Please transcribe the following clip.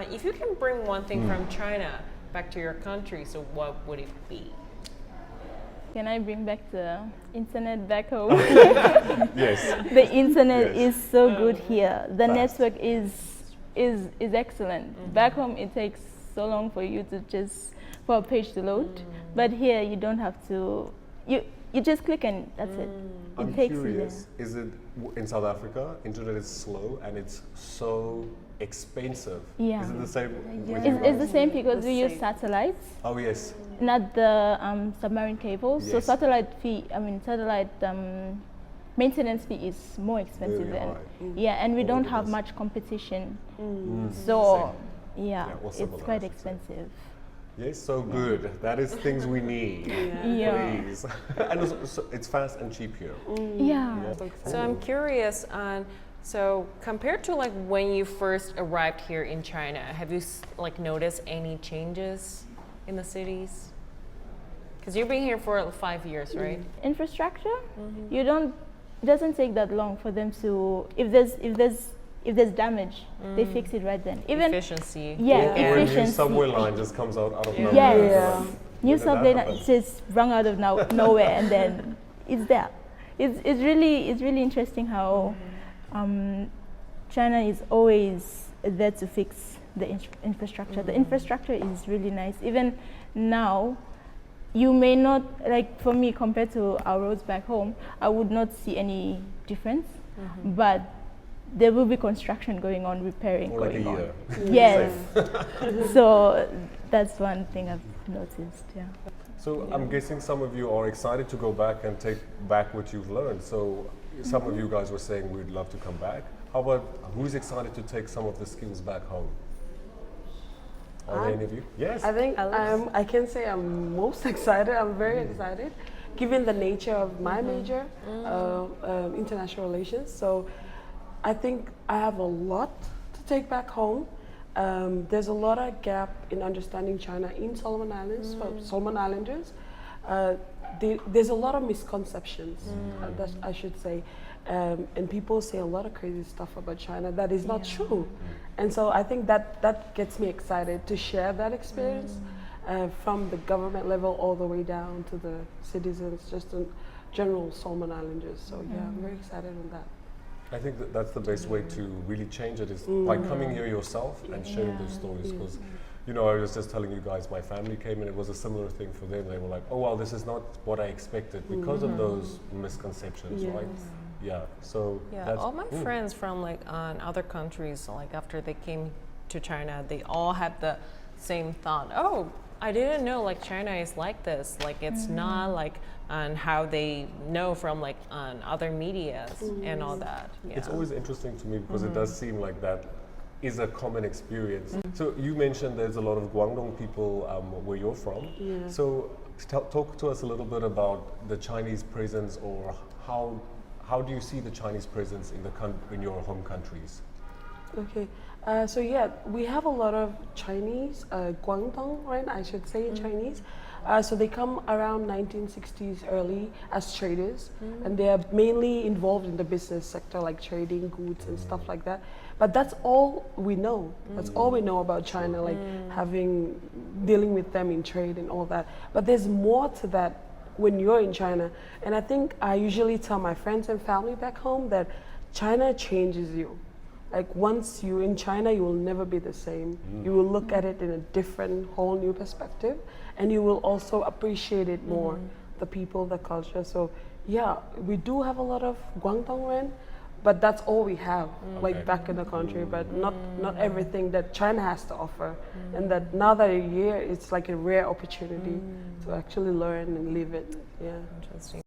if you can bring one thing from China back to your country, so what would it be? Can I bring back the internet back home? Yes. The internet Yes. is so good here. The Fast. network is excellent. Back home, it takes so long for you to for a page to load, but here you don't have to. You just click and that's it. I'm takes curious, is it in South Africa, internet is slow and it's so expensive? Yeah. Is it the same with It's, you it's guys? the same because The we use same. satellites, Oh yes. not the submarine cables. So Yes. satellite maintenance fee is more expensive Very than high. yeah, and we Oh, don't it have is. much competition. Same. So Yeah, yeah, or it's similar, I quite should say. expensive. Yes, so good. That is things we need. Yeah. Please. And also, so it's fast and cheap here. Yeah. So I'm curious on, so compared to like when you first arrived here in China, have you like noticed any changes in the cities? Because you've been here for 5 years, right? Infrastructure, it doesn't take that long for them to if there's damage, they fix it right then. Even Efficiency. Yeah, Or a new efficiency. subway line just comes out of nowhere. Yes. Yeah. New When did that subway happen? just sprung out of nowhere and then it's there. It's really interesting how China is always there to fix the infrastructure. The infrastructure is really nice. Even now, you may not, like for me compared to our roads back home, I would not see any difference, but there will be construction going on, repairing Or like a going on. year. Yes. So that's one thing I've noticed, yeah. So I'm guessing some of you are excited to go back and take back what you've learned. So some of you guys were saying we'd love to come back. How about who's excited to take some of the skills back home? Are there any of you? Yes. I think I can say I'm most excited. I'm very excited, given the nature of my major, international relations. So I think I have a lot to take back home. There's a lot of gap in understanding China in Solomon Islands, for Solomon Islanders. There's a lot of misconceptions, that I should say. And people say a lot of crazy stuff about China that is not true. And so I think that gets me excited to share that experience from the government level all the way down to the citizens, just in general Solomon Islanders. So yeah, I'm very excited on that. I think that's the best way to really change it is by coming here yourself and sharing those stories. Because, you know, I was just telling you guys, my family came and it was a similar thing for them. They were like, oh, wow, this is not what I expected because of those misconceptions, right? Yeah, so Yeah, that's, all my friends from like on other countries, like after they came to China, they all had the same thought. Oh, I didn't know like China is like this. Like it's not like on how they know from like on other medias and all that. Yeah. It's always interesting to me because it does seem like that is a common experience. So you mentioned there's a lot of Guangdong people where you're from. Yeah. So talk to us a little bit about the Chinese presence, or how do you see the Chinese presence in your home countries? Okay, so yeah, we have a lot of Chinese, Guangdong, right? I should say in Chinese. So they come around 1960s early as traders, and they are mainly involved in the business sector, like trading goods and stuff like that. But that's all we know. That's all we know about China, like dealing with them in trade and all that. But there's more to that when you're in China. And I think I usually tell my friends and family back home that China changes you. Like once you're in China, you will never be the same. You will look at it in a different, whole new perspective, and you will also appreciate it more, the people, the culture. So yeah, we do have a lot of Guangdong Ren, but that's all we have, like back in the country, but not everything that China has to offer. And that now that you're here, it's like a rare opportunity to actually learn and live it. Yeah. Interesting.